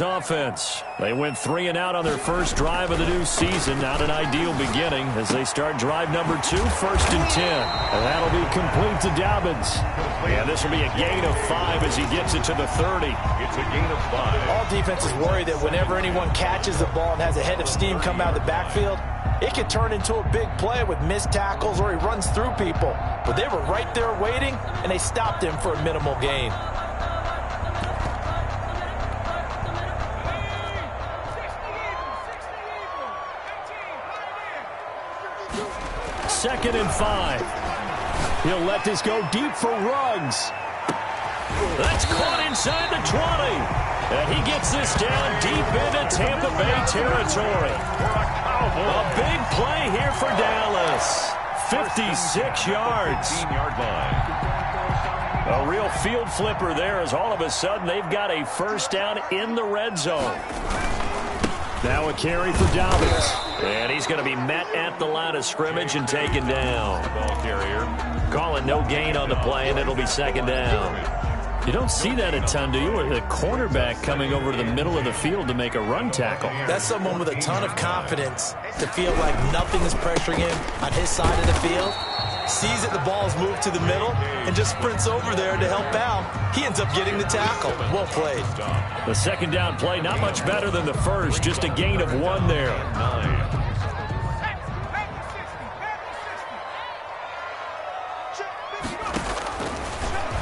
Offense. They went 3 and out on their first drive of the new season. Not an ideal beginning as they start drive number 2, 1st and 10. And that'll be complete to Dobbins. And this will be a gain of 5 as he gets it to the 30. It's a gain of 5. All defenses worry that whenever anyone catches the ball and has a head of steam come out of the backfield, it could turn into a big play with missed tackles or he runs through people. But they were right there waiting, and they stopped him for a minimal gain. Second and 5. He'll let this go deep for Ruggs. That's caught inside the 20. And he gets this down deep into Tampa Bay territory. A big play here for Dallas. 56 yards. 15-yard line. A real field flipper there as all of a sudden they've got a first down in the red zone. Now a carry for Dobbins. And he's going to be met at the line of scrimmage and taken down. Ball carrier. Calling no gain on the play, and it'll be second down. You don't see that a ton, do you? With a cornerback coming over to the middle of the field to make a run tackle. That's someone with a ton of confidence to feel like nothing is pressuring him on his side of the field. Sees that the ball is moved to the middle and just sprints over there to help out. He ends up getting the tackle. Well played. The second down play, not much better than the first. Just a gain of 1 there. 9.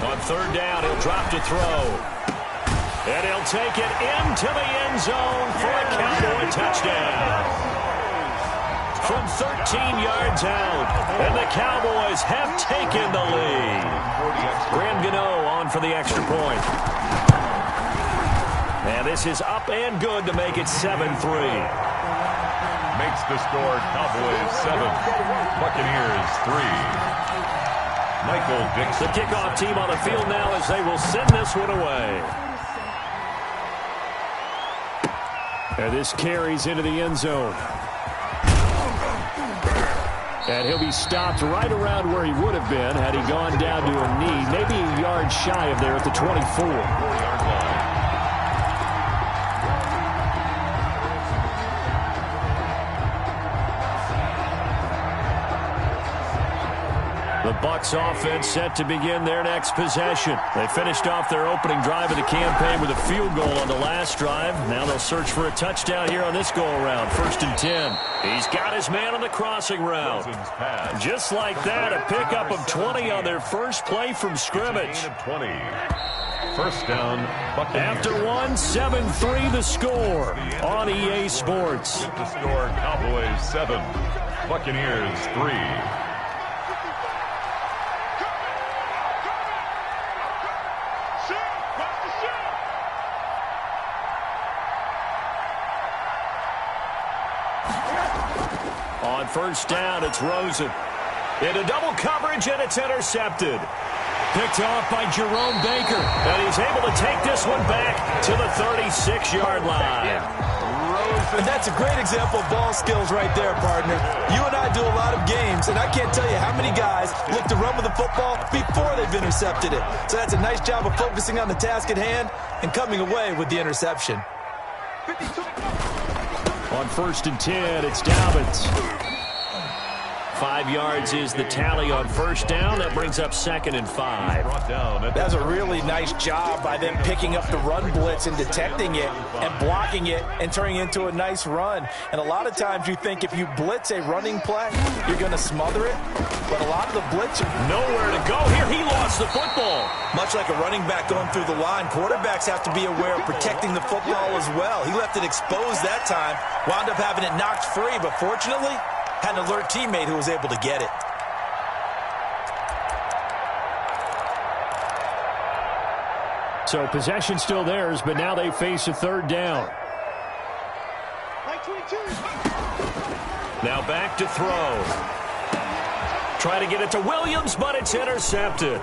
On third down, he'll drop to throw. And he'll take it into the end zone for a Cowboy touchdown. From 13 yards out, and the Cowboys have taken the lead. Graham Gano on for the extra point. And this is up and good to make it 7-3. Makes the score Cowboys 7, Buccaneers 3. Michael Dixon. The kickoff team on the field now as they will send this one away. And this carries into the end zone. And he'll be stopped right around where he would have been had he gone down to a knee, maybe a yard shy of there at the 24. 4-yard line. The Bucs offense set to begin their next possession. They finished off their opening drive of the campaign with a field goal on the last drive. Now they'll search for a touchdown here on this go-around. 1st and 10. He's got his man on the crossing route. Just like that, a pickup of 20 on their first play from scrimmage. 20. First down, Buccaneers. After 7-3 the score on EA Sports. The score Cowboys 7, Buccaneers 3. On first down, it's Rosen. Into double coverage, and it's intercepted. Picked off by Jerome Baker. And he's able to take this one back to the 36-yard line. And that's a great example of ball skills right there, partner. You and I do a lot of games, and I can't tell you how many guys look to run with the football before they've intercepted it. So that's a nice job of focusing on the task at hand and coming away with the interception. On 1st and 10, it's Dobbins. 5 yards is the tally on first down. That brings up 2nd and 5. That's a really nice job by them picking up the run blitz and detecting it and blocking it and turning it into a nice run. And a lot of times you think if you blitz a running play, you're going to smother it. But a lot of the blitz, nowhere to go here. He lost the football. Much like a running back going through the line, quarterbacks have to be aware of protecting the football as well. He left it exposed that time, wound up having it knocked free, but fortunately, had an alert teammate who was able to get it. So possession still theirs, but now they face a third down. Now back to throw. Try to get it to Williams, but it's intercepted.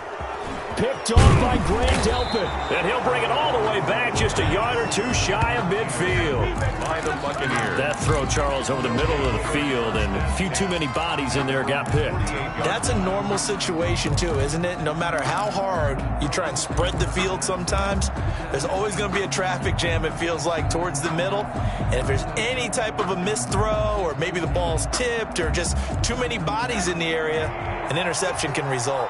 picked off by Grant Delpit. And he'll bring it all the way back just a yard or two shy of midfield. By the Buccaneers. That throw, Charles, over the middle of the field, and a few too many bodies in there got picked. That's a normal situation, too, isn't it? No matter how hard you try and spread the field sometimes, there's always going to be a traffic jam, it feels like, towards the middle. And if there's any type of a missed throw, or maybe the ball's tipped, or just too many bodies in the area, an interception can result.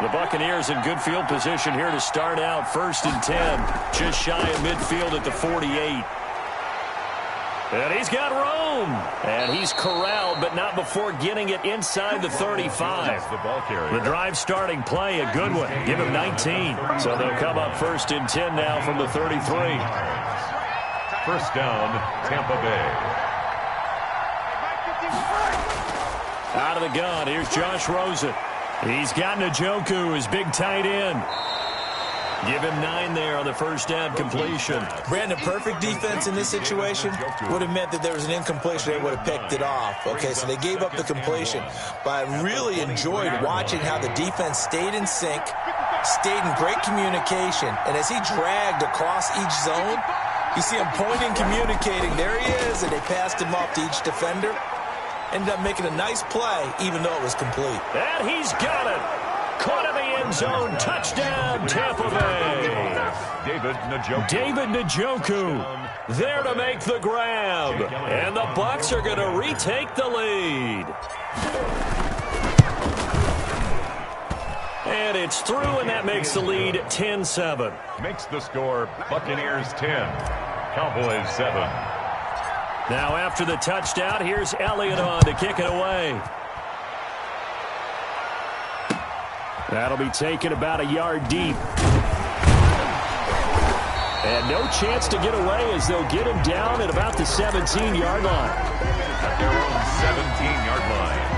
The Buccaneers in good field position here to start out. 1st and 10, just shy of midfield at the 48. And he's got room. And he's corralled, but not before getting it inside the 35. The drive starting play, a good one. Give him 19. So they'll come up 1st and 10 now from the 33. First down, Tampa Bay. Out of the gun, here's Josh Rosen. He's got Njoku, his big tight end. Give him 9 there on the first down completion. Brandon, perfect defense in this situation would have meant that there was an incompletion. They would have picked it off. Okay, so they gave up the completion. But I really enjoyed watching how the defense stayed in sync, stayed in great communication. And as he dragged across each zone, you see him pointing, communicating. There he is, and they passed him off to each defender. Ended up making a nice play, even though it was complete. And he's got it. Caught in the end zone. Touchdown, Tampa Bay. David Njoku there to make the grab. And the Bucs are going to retake the lead. And it's through, and that makes the lead 10-7. Makes the score Buccaneers 10, Cowboys 7. Now after the touchdown, here's Elliott on to kick it away. That'll be taken about a yard deep. And no chance to get away as they'll get him down at about the 17-yard line. At their own 17-yard line.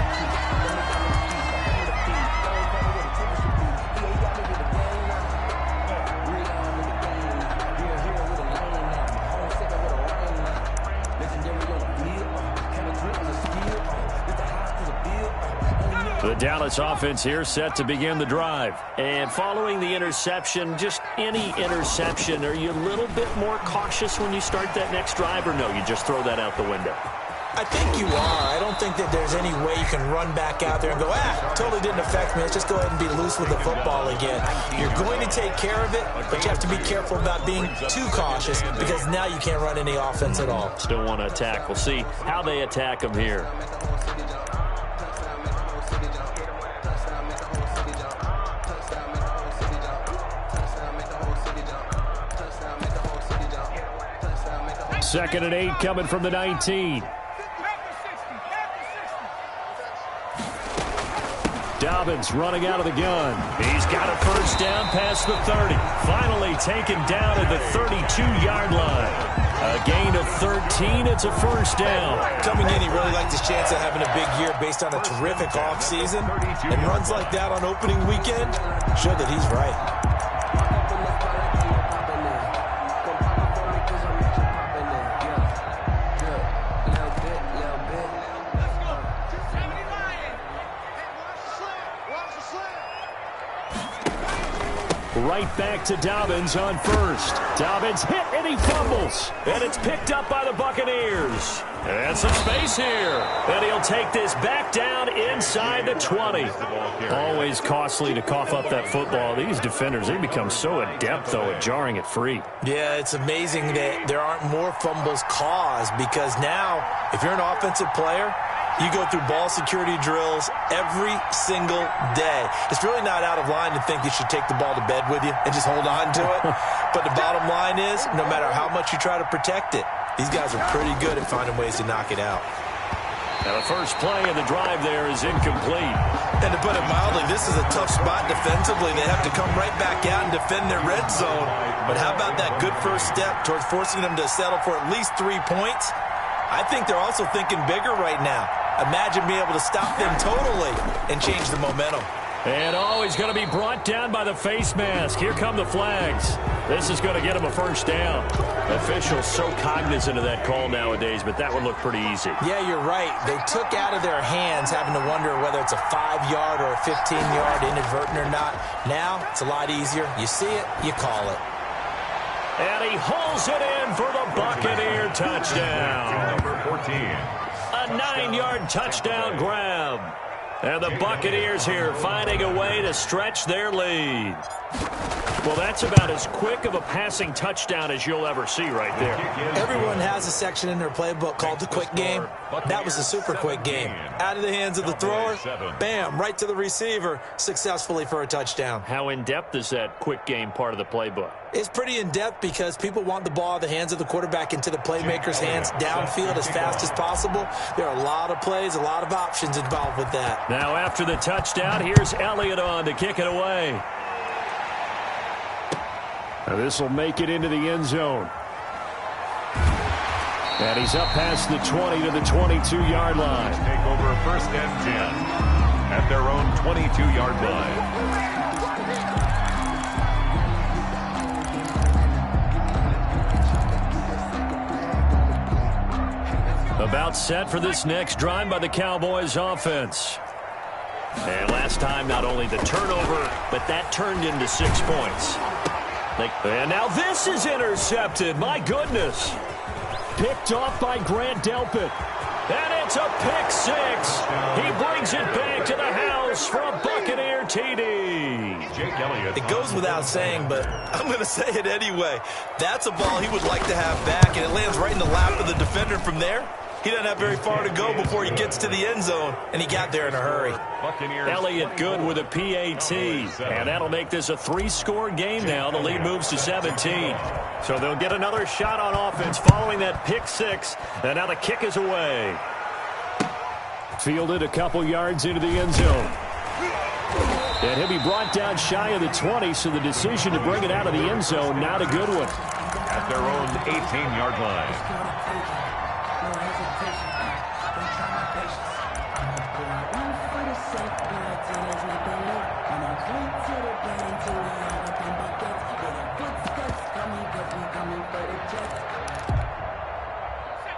The Dallas offense here set to begin the drive. And following the interception, just any interception, are you a little bit more cautious when you start that next drive, or no, you just throw that out the window? I think you are. I don't think that there's any way you can run back out there and go, totally didn't affect me. Let's just go ahead and be loose with the football again. You're going to take care of it, but you have to be careful about being too cautious because now you can't run any offense at all. Still want to attack. We'll see how they attack them here. Second and 8 coming from the 19. Dobbins running out of the gun. He's got a first down past the 30. Finally taken down at the 32-yard line. A gain of 13. It's a first down. Coming in, he really liked his chance of having a big year based on a terrific offseason. And runs like that on opening weekend show that he's right. Right back to Dobbins on first. Dobbins hit and he fumbles. And it's picked up by the Buccaneers. And some space here. And he'll take this back down inside the 20. Always costly to cough up that football. These defenders, they become so adept, though, at jarring it free. Yeah, it's amazing that there aren't more fumbles caused because now, if you're an offensive player, you go through ball security drills every single day. It's really not out of line to think you should take the ball to bed with you and just hold on to it. But the bottom line is, no matter how much you try to protect it, these guys are pretty good at finding ways to knock it out. Now the first play of the drive there is incomplete. And to put it mildly, this is a tough spot defensively. They have to come right back out and defend their red zone. But how about that good first step towards forcing them to settle for at least 3 points? I think they're also thinking bigger right now. Imagine being able to stop them totally and change the momentum. And he's going to be brought down by the face mask. Here come the flags. This is going to get him a first down. Officials so cognizant of that call nowadays, but that would look pretty easy. Yeah, you're right. They took out of their hands having to wonder whether it's a 5-yard or a 15-yard inadvertent or not. Now, it's a lot easier. You see it, you call it. And he hauls it in for the Buccaneer touchdown. Number 14. A 9-yard touchdown grab. And the Buccaneers here finding a way to stretch their lead. Well, that's about as quick of a passing touchdown as you'll ever see right there. Everyone has a section in their playbook called the quick game. That was the super quick game. Out of the hands of the thrower, bam, right to the receiver, successfully for a touchdown. How in-depth is that quick game part of the playbook? It's pretty in-depth because people want the ball out of the hands of the quarterback into the playmaker's hands downfield as fast as possible. There are a lot of plays, a lot of options involved with that. Now after the touchdown, here's Elliott on to kick it away. Now this will make it into the end zone. And he's up past the 20 to the 22-yard line. Take over first and 10 at their own 22-yard line. About set for this next drive by the Cowboys offense. And last time, not only the turnover, but that turned into 6 points. And now this is intercepted. My goodness. Picked off by Grant Delpit. And it's a pick six. He brings it back to the house for a Buccaneer TD. It goes without saying, but I'm going to say it anyway. That's a ball he would like to have back, and it lands right in the lap of the defender from there. He doesn't have very far to go before he gets to the end zone, and he got there in a hurry. Elliott good with a PAT, and that'll make this a 3-score game now. The lead moves to 17. So they'll get another shot on offense following that pick six, and now the kick is away. Fielded a couple yards into the end zone. And he'll be brought down shy of the 20, so the decision to bring it out of the end zone, not a good one. At their own 18-yard line.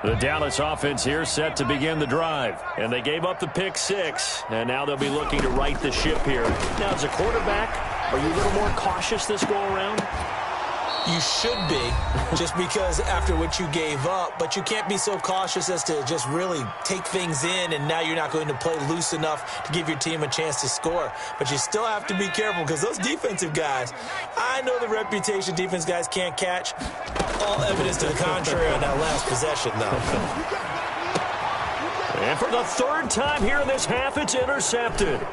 The Dallas offense here set to begin the drive. And they gave up the pick six. And now they'll be looking to right the ship here. Now, as a quarterback, are you a little more cautious this go-around? You should be, just because after what you gave up. But you can't be so cautious as to just really take things in, and now you're not going to play loose enough to give your team a chance to score. But you still have to be careful because those defensive guys, I know the reputation defense guys can't catch. All evidence to the contrary on that last possession, though. And for the third time here in this half, it's intercepted.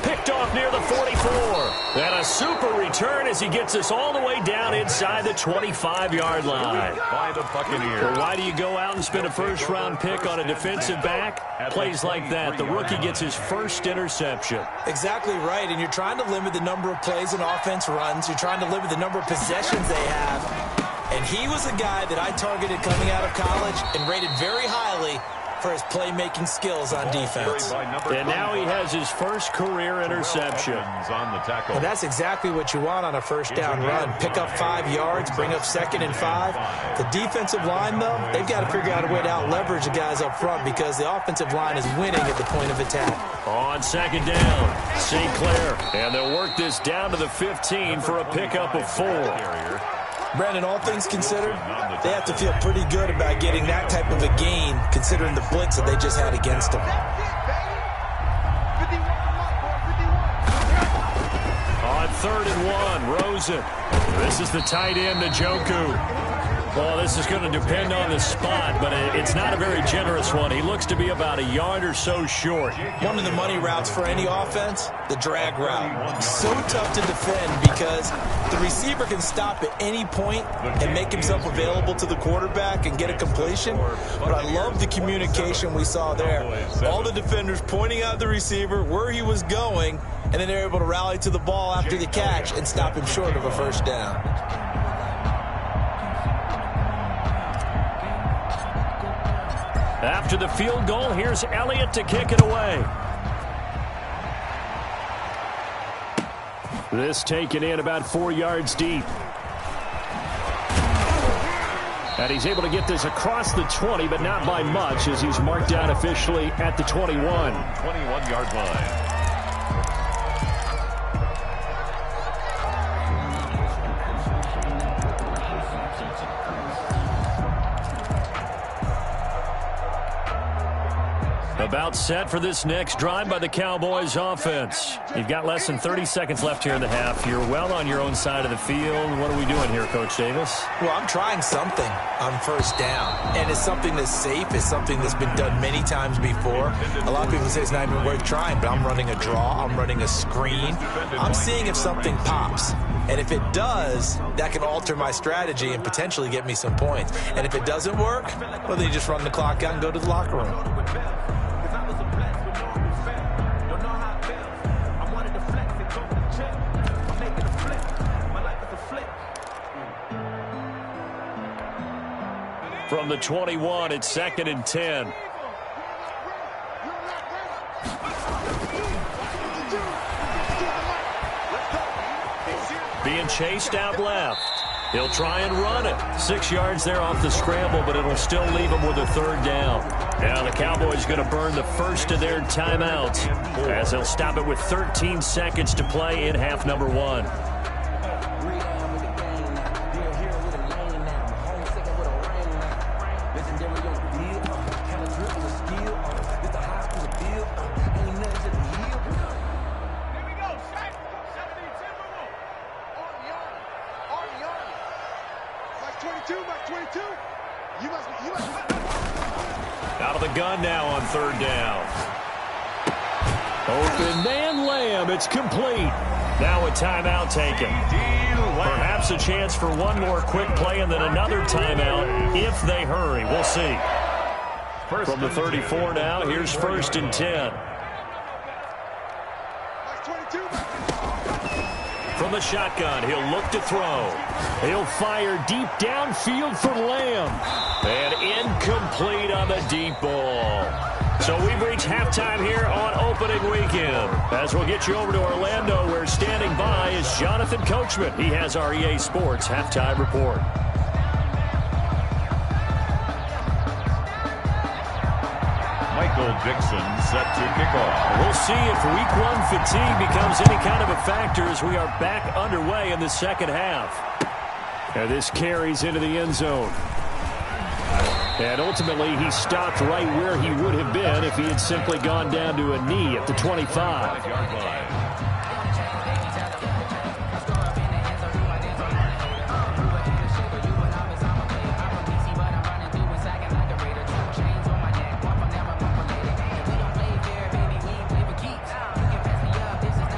Picked off near the 44. And a super return as he gets us all the way down inside the 25-yard line. By the Buccaneers. Well, why do you go out and spend a first-round pick on a defensive back? Plays like that, the rookie gets his first interception. Exactly right, and you're trying to limit the number of plays an offense runs. You're trying to limit the number of possessions they have. And he was a guy that I targeted coming out of college and rated very highly for his playmaking skills on defense. And now he has his first career interception. Well, that's exactly what you want on a first down run. Pick up 5 yards, bring up 2nd and 5. The defensive line, though, they've got to figure out a way to out-leverage the guys up front because the offensive line is winning at the point of attack. On second down, St. Clair. And they'll work this down to the 15 for a pickup of 4. Brandon, all things considered, they have to feel pretty good about getting that type of a gain, considering the blitz that they just had against them. On 3rd and 1, Rosen. This is the tight end, Njoku. Well, this is going to depend on the spot, but it's not a very generous one. He looks to be about a yard or so short. One of the money routes for any offense, the drag route. So tough to defend because the receiver can stop at any point and make himself available to the quarterback and get a completion. But I love the communication we saw there. All the defenders pointing out the receiver, where he was going, and then they're able to rally to the ball after the catch and stop him short of a first down. After the field goal, here's Elliott to kick it away. This taken in about 4 yards deep. And he's able to get this across the 20, but not by much, as he's marked down officially at the 21. 21-yard line. About set for this next drive by the Cowboys offense. You've got less than 30 seconds left here in the half. You're well on your own side of the field. What are we doing here, Coach Davis? Well, I'm trying something on first down, and it's something that's safe. It's something that's been done many times before. A lot of people say it's not even worth trying, but I'm running a draw. I'm running a screen. I'm seeing if something pops. And if it does, that can alter my strategy and potentially get me some points. And if it doesn't work, well, then you just run the clock out and go to the locker room. From the 21, it's 2nd and 10. Being chased out left. He'll try and run it. 6 yards there off the scramble, but it'll still leave him with a 3rd down. Now the Cowboys going to burn the first of their timeouts, as they'll stop it with 13 seconds to play in half number 1. Out of the gun now on 3rd down. Open man Lamb. It's complete. Now a timeout taken. Perhaps a chance for one more quick play and then another timeout if they hurry. We'll see. From the 34 now, here's 1st and 10. From the shotgun, he'll look to throw. He'll fire deep downfield for Lamb. And incomplete on the deep ball. So we've reached halftime here on opening weekend. As we'll get you over to Orlando, where standing by is Jonathan Coachman. He has our EA Sports halftime report. Michael Dixon set to kick off. We'll see if week 1 fatigue becomes any kind of a factor as we are back underway in the second half. And this carries into the end zone. And ultimately, he stopped right where he would have been if he had simply gone down to a knee at the 25.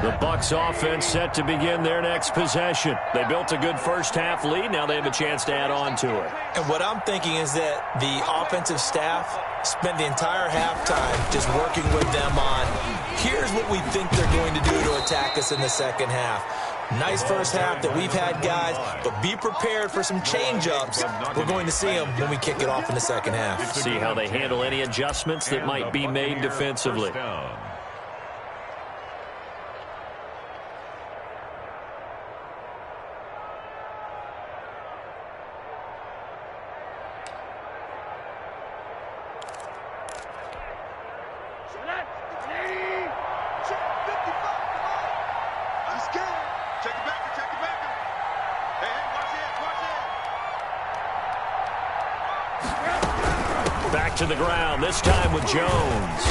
The Bucs offense set to begin their next possession. They built a good first-half lead. Now they have a chance to add on to it. And what I'm thinking is that the offensive staff spent the entire halftime just working with them on, here's what we think they're going to do to attack us in the second half. Nice first half that we've had, guys, but be prepared for some change-ups. We're going to see them when we kick it off in the second half. See how they handle any adjustments that might be made defensively. Back to the ground, this time with Jones.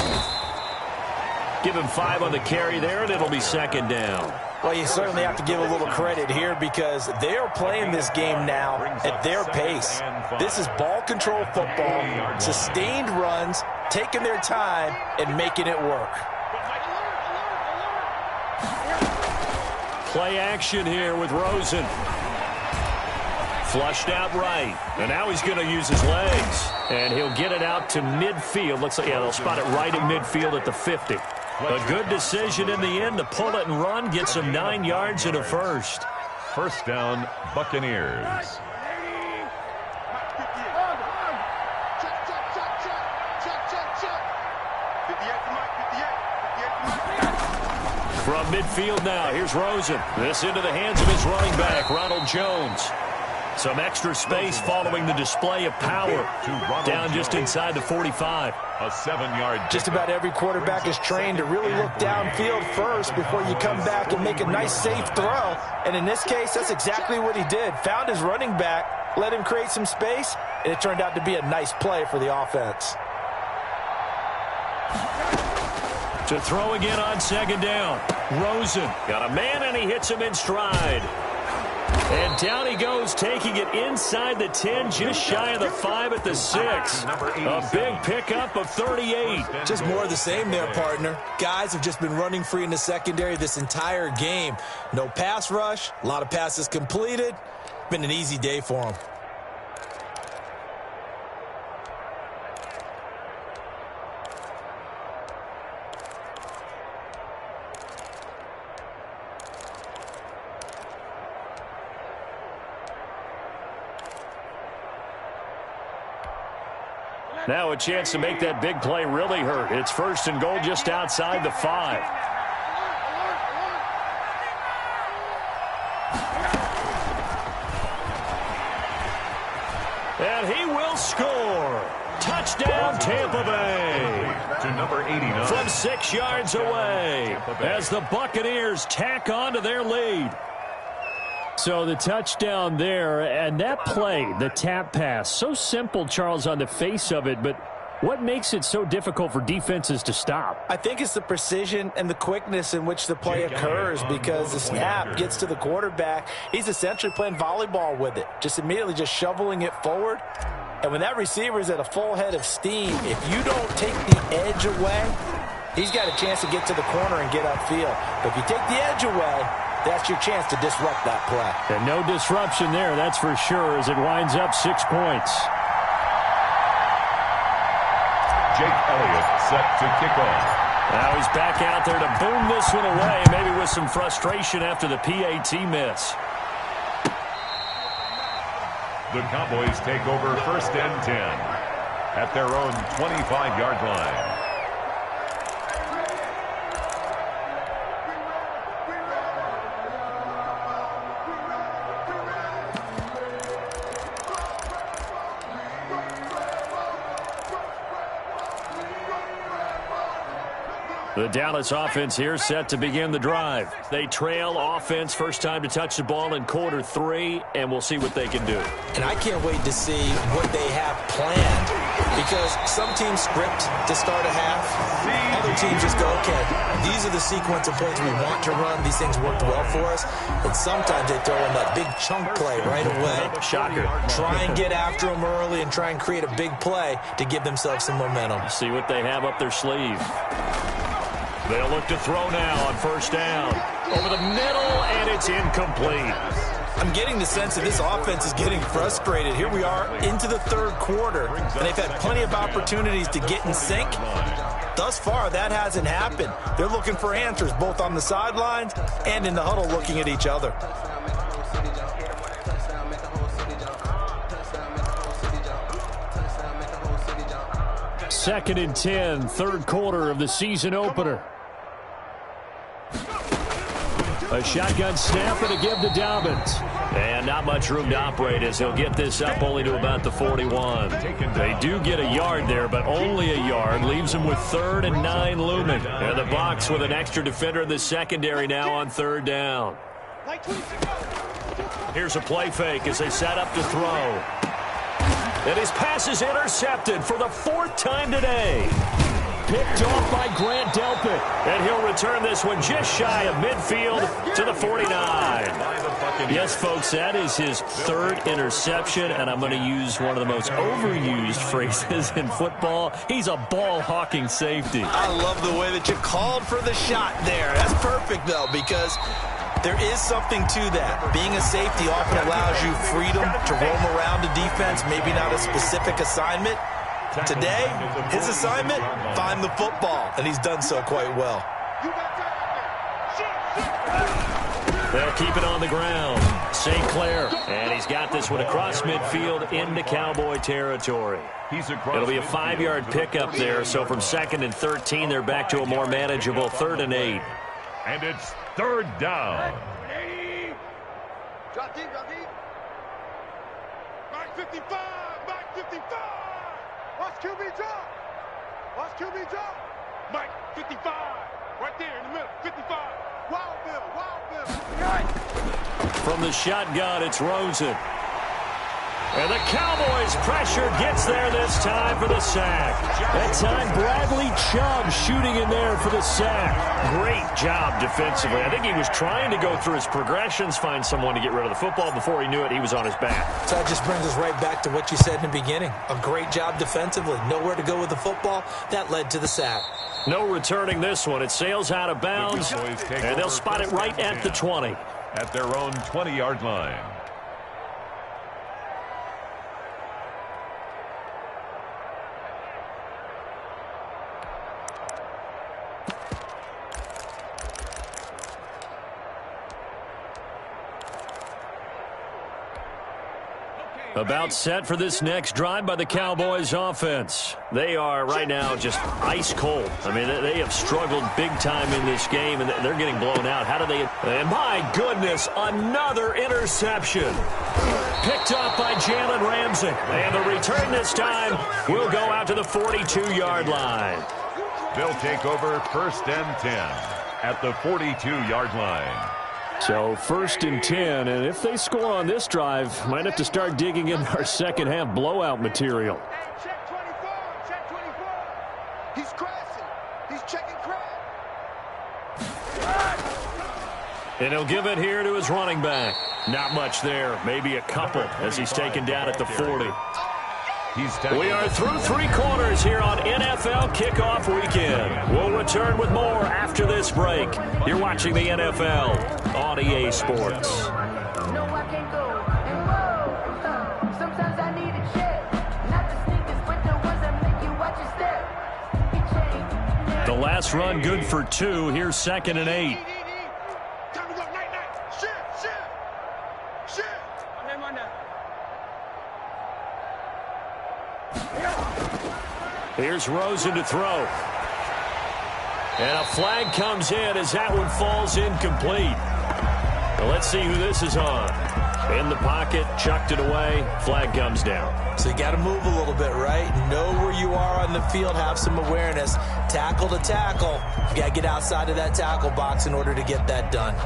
Give him 5 on the carry there, and it'll be 2nd down. Well, you certainly have to give a little credit here because they are playing this game now at their pace. This is ball control football, sustained runs, taking their time, and making it work. Play action here with Rosen. Flushed out right. And now he's going to use his legs. And he'll get it out to midfield. Looks like, yeah, they'll spot it right in midfield at the 50. A good decision in the end to pull it and run. Gets him 9 yards and a first. First down, Buccaneers. From midfield now, here's Rosen. This into the hands of his running back, Ronald Jones. Some extra space following the display of power. Down just inside the 45. A 7-yard. Just about every quarterback is trained to really look downfield first before you come back and make a nice, safe throw. And in this case, that's exactly what he did. Found his running back, let him create some space, and it turned out to be a nice play for the offense. To throw again on second down. Rosen got a man, and he hits him in stride. And down he goes, taking it inside the 10, just shy of the 5 at the 6. A big pickup of 38. Just more of the same there, partner. Guys have just been running free in the secondary this entire game. No pass rush, a lot of passes completed. Been an easy day for them. Now a chance to make that big play really hurt. It's 1st and goal just outside the 5. And he will score. Touchdown, Tampa Bay. To number 89. From 6 yards away as the Buccaneers tack on to their lead. So the touchdown there, and that play, the tap pass, so simple, Charles, on the face of it, but what makes it so difficult for defenses to stop? I think it's the precision and the quickness in which the play occurs, because the snap gets to the quarterback. He's essentially playing volleyball with it, just immediately just shoveling it forward. And when that receiver is at a full head of steam, if you don't take the edge away, he's got a chance to get to the corner and get upfield. But if you take the edge away, that's your chance to disrupt that play. And no disruption there, that's for sure, as it winds up 6 points. Jake Elliott set to kick off. Now he's back out there to boom this one away, maybe with some frustration after the PAT miss. The Cowboys take over 1st and 10 at their own 25-yard line. The Dallas offense here set to begin the drive. They trail offense, first time to touch the ball in quarter 3, and we'll see what they can do. And I can't wait to see what they have planned, because some teams script to start a half. Other teams just go, okay, these are the sequence of plays we want to run. These things worked well for us. And sometimes they throw in that big chunk play right away. Shocker. Try and get after them early and try and create a big play to give themselves some momentum. See what they have up their sleeve. They'll look to throw now on 1st down. Over the middle, and it's incomplete. I'm getting the sense that this offense is getting frustrated. Here we are into the 3rd quarter, and they've had plenty of opportunities to get in sync. Thus far, that hasn't happened. They're looking for answers both on the sidelines and in the huddle looking at each other. Second and 10, 3rd quarter of the season opener. A shotgun snap and a give to Dobbins. And not much room to operate as he'll get this up only to about the 41. They do get a yard there, but only a yard. Leaves them with 3rd and 9 looming. And the Bucs with an extra defender in the secondary now on 3rd down. Here's a play fake as they set up to throw. And his pass is intercepted for the 4th time today. Picked off by Grant Delpit. And he'll return this one just shy of midfield to the 49. Yes, folks, that is his 3rd interception, and I'm going to use one of the most overused phrases in football. He's a ball-hawking safety. I love the way that you called for the shot there. That's perfect, though, because there is something to that. Being a safety often allows you freedom to roam around the defense, maybe not a specific assignment. Today, his assignment, find the football, and he's done so quite well. They'll keep it on the ground. St. Clair, and he's got this one across midfield into Cowboy territory. It'll be a 5-yard pickup there, so from 2nd and 13, they're back to a more manageable 3rd and 8. And it's third down. Drop deep, drop deep. Back 55, back 55. Watch QB drop. Watch QB drop. Mike, 55. Right there in the middle, 55. Wild Bill, Wild Bill. From the shotgun, it's Rosen. And the Cowboys pressure gets there this time for the sack. That time, Bradley Chubb shooting in there for the sack. Great job defensively. I think he was trying to go through his progressions, find someone to get rid of the football. Before he knew it, he was on his back. So that just brings us right back to what you said in the beginning. A great job defensively. Nowhere to go with the football. That led to the sack. No returning this one. It sails out of bounds, and they'll spot it right at the 20. At their own 20-yard line. About set for this next drive by the Cowboys offense. They are right now just ice cold. I mean, they have struggled big time in this game, and they're getting blown out. How do they... And my goodness, another interception. Picked up by Jalen Ramsey. And the return this time will go out to the 42-yard line. They'll take over first and 10 at the 42-yard line. So first and 10, and if they score on this drive, might have to start digging in our second half blowout material. Hey, check 24, check 24. He's crashing. He's checking crash. And he'll give it here to his running back. Not much there, maybe a couple as he's taken down at the 40. We are through three quarters here on NFL Kickoff Weekend. We'll return with more after this break. You're watching the NFL on EA Sports. The last run good for 2. Here's 2nd and 8. Time to go, night. Shift. Here's Rosen to throw. And a flag comes in as that one falls incomplete. Well, let's see who this is on. In the pocket, chucked it away, flag comes down. So you got to move a little bit, right? Know where you are on the field, have some awareness. Tackle to tackle. You got to get outside of that tackle box in order to get that done.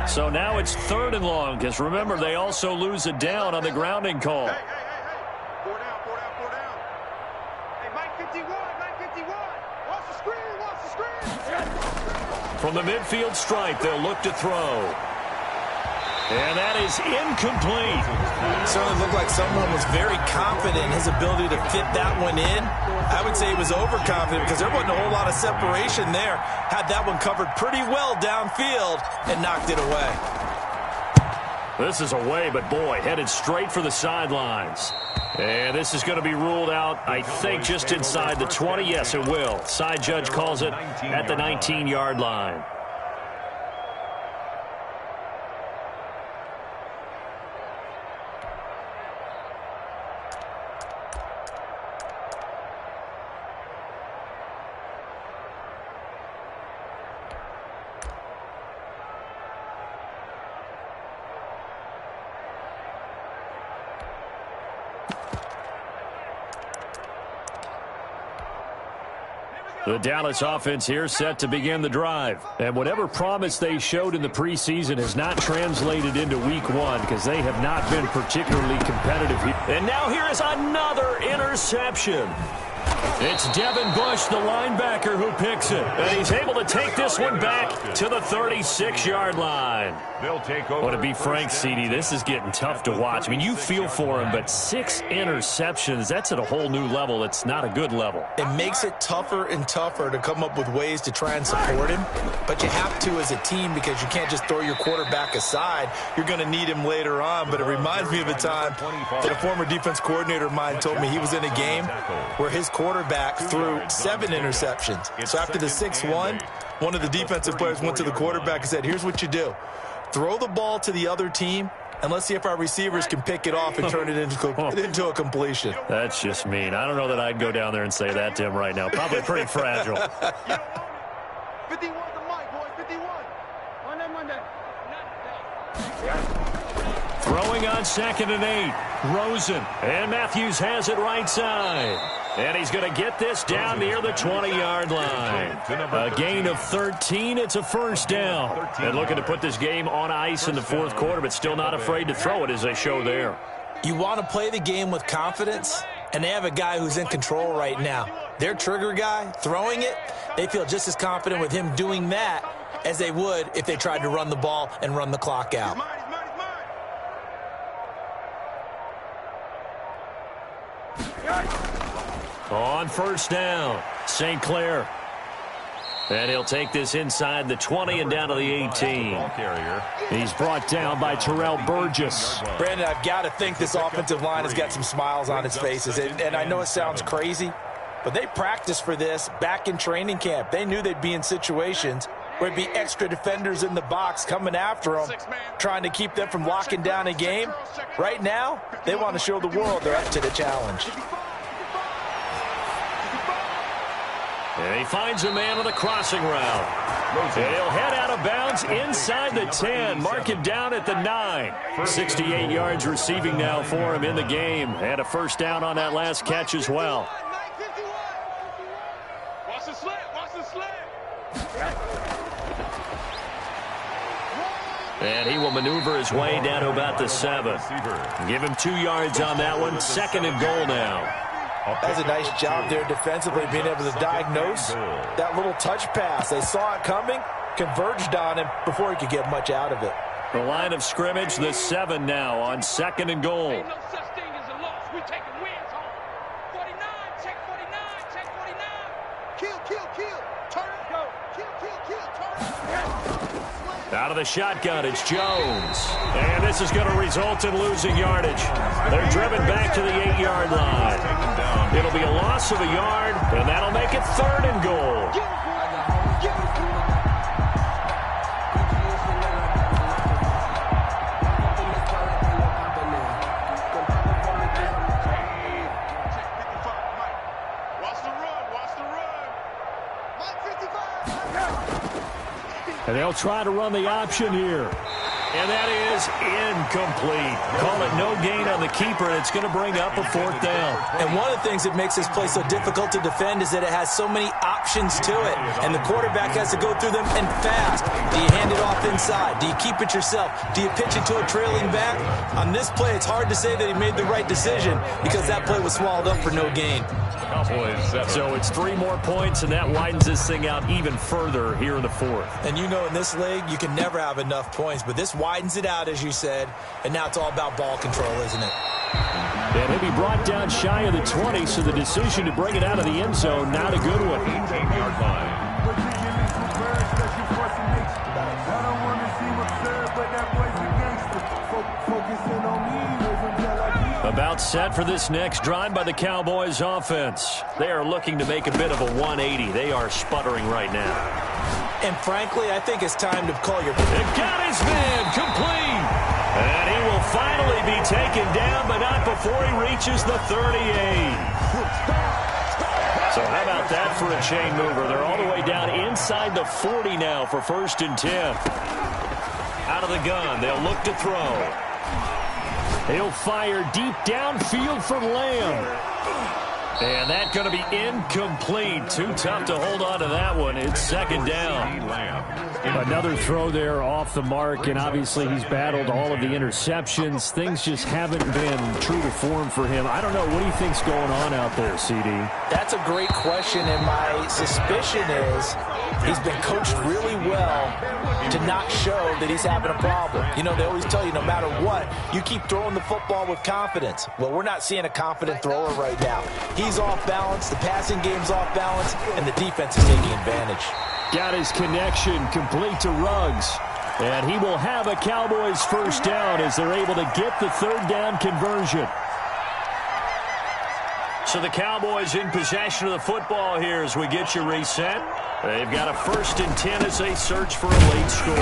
So now it's 3rd and long, because remember, they also lose it down on the grounding call. Hey. 4 down. Hey, Mike 51. Watch the screen. From the midfield stripe, they'll look to throw. And that is incomplete. It certainly looked like someone was very confident in his ability to fit that one in. I would say he was overconfident because there wasn't a whole lot of separation there. Had that one covered pretty well downfield and knocked it away. This is away, but boy, headed straight for the sidelines. And this is going to be ruled out, I think, just inside the 20. Yes, it will. Side judge calls it at the 19-yard line. The Dallas offense here set to begin the drive. And whatever promise they showed in the preseason has not translated into week 1 because they have not been particularly competitive here. And now here is another interception. It's Devin Bush, the linebacker, who picks it. And he's able to take this one back to the 36-yard line. They'll take over. Well, to be frank, CD, this is getting tough to watch. I mean, you feel for him, but 6 interceptions, that's at a whole new level. It's not a good level. It makes it tougher and tougher to come up with ways to try and support him. But you have to as a team because you can't just throw your quarterback aside. You're going to need him later on. But it reminds me of a time that a former defense coordinator of mine told me he was in a game where his quarterback threw 7 interceptions. So after the 6-1, one of the defensive players went to the quarterback and said, here's what you do. Throw the ball to the other team And let's see if our receivers can pick it off and turn it into a completion. That's just mean. I don't know that I'd go down there and say that to him right now. Probably pretty fragile. 51 to Mike, boys. 51. Monday. Throwing on 2nd and 8. Rosen. And Matthews has it right side. And he's going to get this down near the 20-yard line. A gain of 13. It's a first down. And looking to put this game on ice in the fourth quarter, but still not afraid to throw it as they show there. You want to play the game with confidence, and they have a guy who's in control right now. Their trigger guy, throwing it, they feel just as confident with him doing that as they would if they tried to run the ball and run the clock out. On first down, St. Clair. And he'll take this inside the 20 and down to the 18. He's brought down by Terrell Burgess. Brandon, I've got to think this offensive line has got some smiles on its faces. And I know it sounds crazy, but they practiced for this back in training camp. They knew they'd be in situations where it'd be extra defenders in the box coming after them, trying to keep them from locking down a game. Right now, they want to show the world they're up to the challenge. And he finds a man on the crossing route. And he'll head out of bounds inside the 10. Mark him down at the 9. 68 yards receiving now for him in the game. And a first down on that last catch as well. Watch the slant. Watch the slant. And he will maneuver his way down to about the 7. Give him 2 yards on that one. 2nd and goal now. That's a nice job there defensively, being able to diagnose that little touch pass. They saw it coming, converged on him before he could get much out of it. The line of scrimmage, the 7 now on 2nd and goal. Ain't no such thing as a loss. We taking wins home. 49, check 49, check 49. Kill. Turn, go. Kill, turn. Out of the shotgun, it's Jones. And this is going to result in losing yardage. They're driven back to the 8-yard line. It'll be a loss of a yard, and that'll make it 3rd and goal. And they'll try to run the option here. And that is incomplete. Call it no gain on the keeper, and it's going to bring up a 4th down. And one of the things that makes this play so difficult to defend is that it has so many options to it. And the quarterback has to go through them and fast. Do you hand it off inside? Do you keep it yourself? Do you pitch it to a trailing back? On this play, it's hard to say that he made the right decision because that play was swallowed up for no gain. So it's 3 more points, and that widens this thing out even further here in the 4th. And you know in this league, you can never have enough points, but this widens it out, as you said, and now it's all about ball control, isn't it? And he'll be brought down shy of the 20, so the decision to bring it out of the end zone, not a good one. 18-yard line. About set for this next drive by the Cowboys offense. They are looking to make a bit of a 180. They are sputtering right now. And frankly, I think it's time to call your... They've got his man complete. And he will finally be taken down, but not before he reaches the 38. So how about that for a chain mover? They're all the way down inside the 40 now for 1st and 10. Out of the gun, they'll look to throw. He'll fire deep downfield for Lamb. And that's going to be incomplete. Too tough to hold on to that one. It's 2nd down. Another throw there off the mark, and obviously he's battled all of the interceptions. Things just haven't been true to form for him. I don't know. What do you think's going on out there, CD? That's a great question, and my suspicion is he's been coached really well to not show that he's having a problem. You know, they always tell you no matter what, you keep throwing the football with confidence. Well, we're not seeing a confident thrower right now. He's off balance, the passing game's off balance, and the defense is taking advantage. Got his connection complete to Ruggs. And he will have a Cowboys first down as they're able to get the 3rd down conversion. So the Cowboys in possession of the football here as we get you reset. They've got a 1st and 10 as they search for a late score.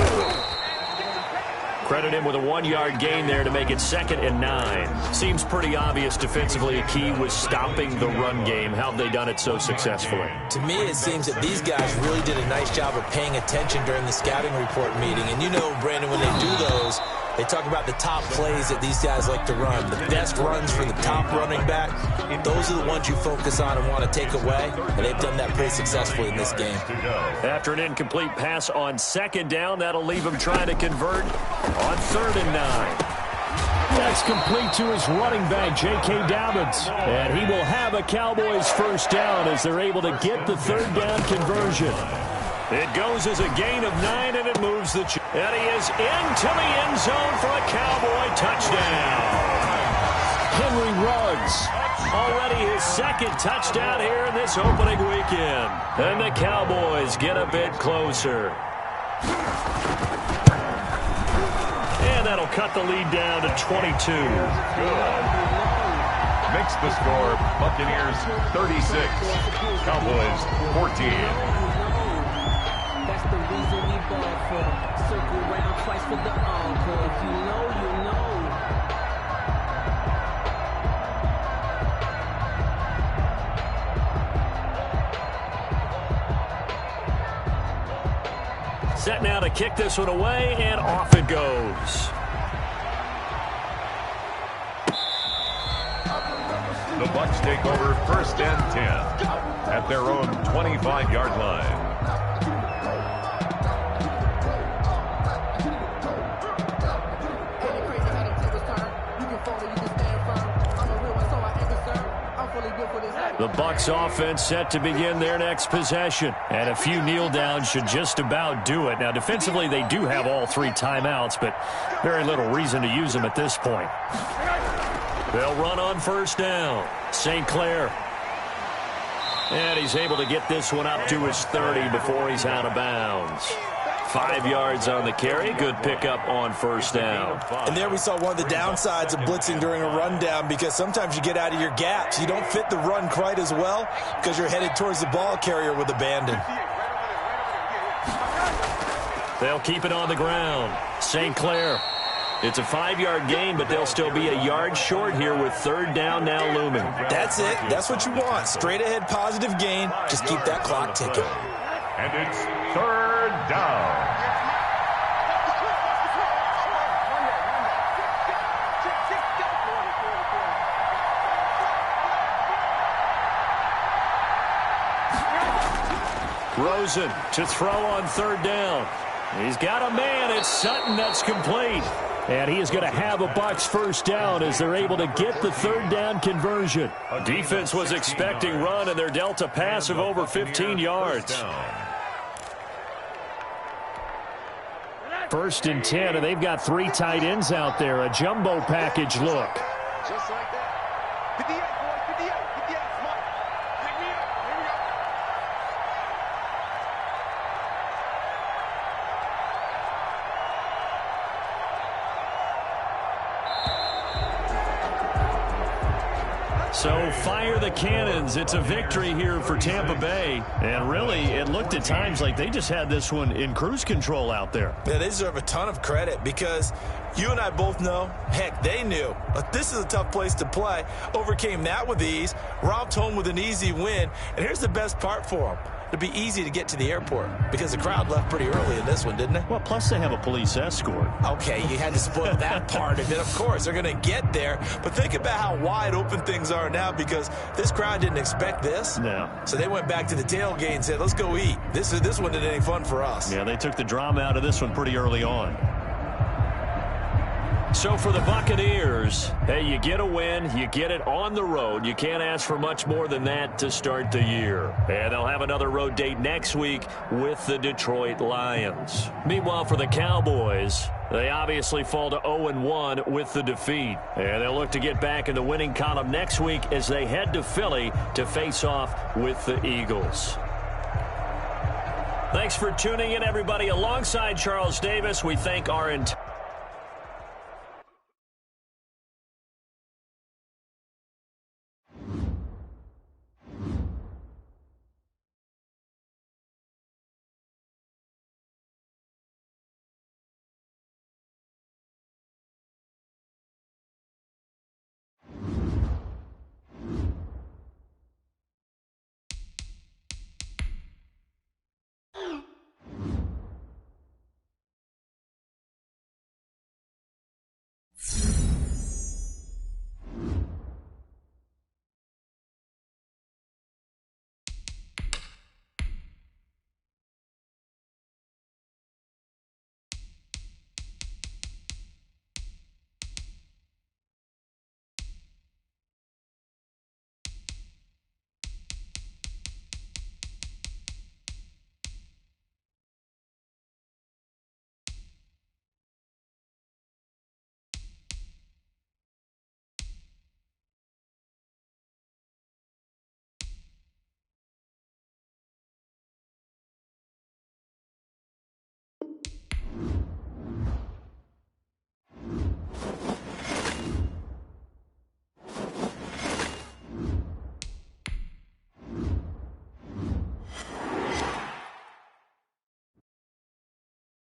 Credit him with a 1-yard gain there to make it 2nd and 9. Seems pretty obvious defensively a key was stopping the run game. How have they done it so successfully? To me, it seems that these guys really did a nice job of paying attention during the scouting report meeting. And you know, Brandon, when they do those, they talk about the top plays that these guys like to run. The best runs for the top running back, those are the ones you focus on and want to take away. And they've done that pretty successfully in this game. After an incomplete pass on 2nd down, that'll leave him trying to convert on 3rd and 9. That's complete to his running back, J.K. Dobbins. And he will have a Cowboys first down as they're able to get the 3rd down conversion. It goes as a gain of 9, and it moves the... And he is into the end zone for a Cowboy touchdown. Henry Ruggs, already his 2nd touchdown here in this opening weekend. And the Cowboys get a bit closer. And that'll cut the lead down to 22. Good. Makes the score Buccaneers 36, Cowboys 14. That's the reason we ball for. Circle round twice for the encore. If you know, you know. Set now to kick this one away, and off it goes. The Bucs take over 1st and 10 at their own 25-yard line. The Bucs offense set to begin their next possession. And a few kneel downs should just about do it. Now, defensively, they do have all 3 timeouts, but very little reason to use them at this point. They'll run on 1st down. St. Clair. And he's able to get this one up to his 30 before he's out of bounds. 5 yards on the carry. Good pickup on 1st down. And there we saw one of the downsides of blitzing during a rundown, because sometimes you get out of your gaps. You don't fit the run quite as well because you're headed towards the ball carrier with abandon. They'll keep it on the ground. St. Clair. It's a 5-yard gain, but they'll still be a yard short here with 3rd down now looming. That's it. That's what you want. Straight ahead positive gain. Just keep that clock ticking. And it's 3rd down. Rosen to throw on 3rd down. He's got a man. It's Sutton. That's complete. And he is going to have a Bucs first down as they're able to get the 3rd down conversion. Defense was expecting run, and they're dealt a pass of over 15 yards. 1st and 10, and they've got 3 tight ends out there. A jumbo package look. Just like that. 58, boy, 58, 58, smart. Pick me up, here we go. So fire the cannons. It's a victory here for Tampa Bay. And really, it looked at times like they just had this one in cruise control out there. Yeah, they deserve a ton of credit because you and I both know, heck, they knew. But this is a tough place to play. Overcame that with ease. Romped home with an easy win. And here's the best part for them. It'd be easy to get to the airport because the crowd left pretty early in this one, didn't it? Well, plus they have a police escort. Okay, you had to spoil that part of it. Of course, they're going to get there. But think about how wide open things are now because this crowd didn't expect this. No. So they went back to the tailgate and said, let's go eat. This one isn't any fun for us. Yeah, they took the drama out of this one pretty early on. So for the Buccaneers, hey, you get a win, you get it on the road. You can't ask for much more than that to start the year. And they'll have another road date next week with the Detroit Lions. Meanwhile, for the Cowboys, they obviously fall to 0-1 with the defeat. And they'll look to get back in the winning column next week as they head to Philly to face off with the Eagles. Thanks for tuning in, everybody. Alongside Charles Davis, we thank our entire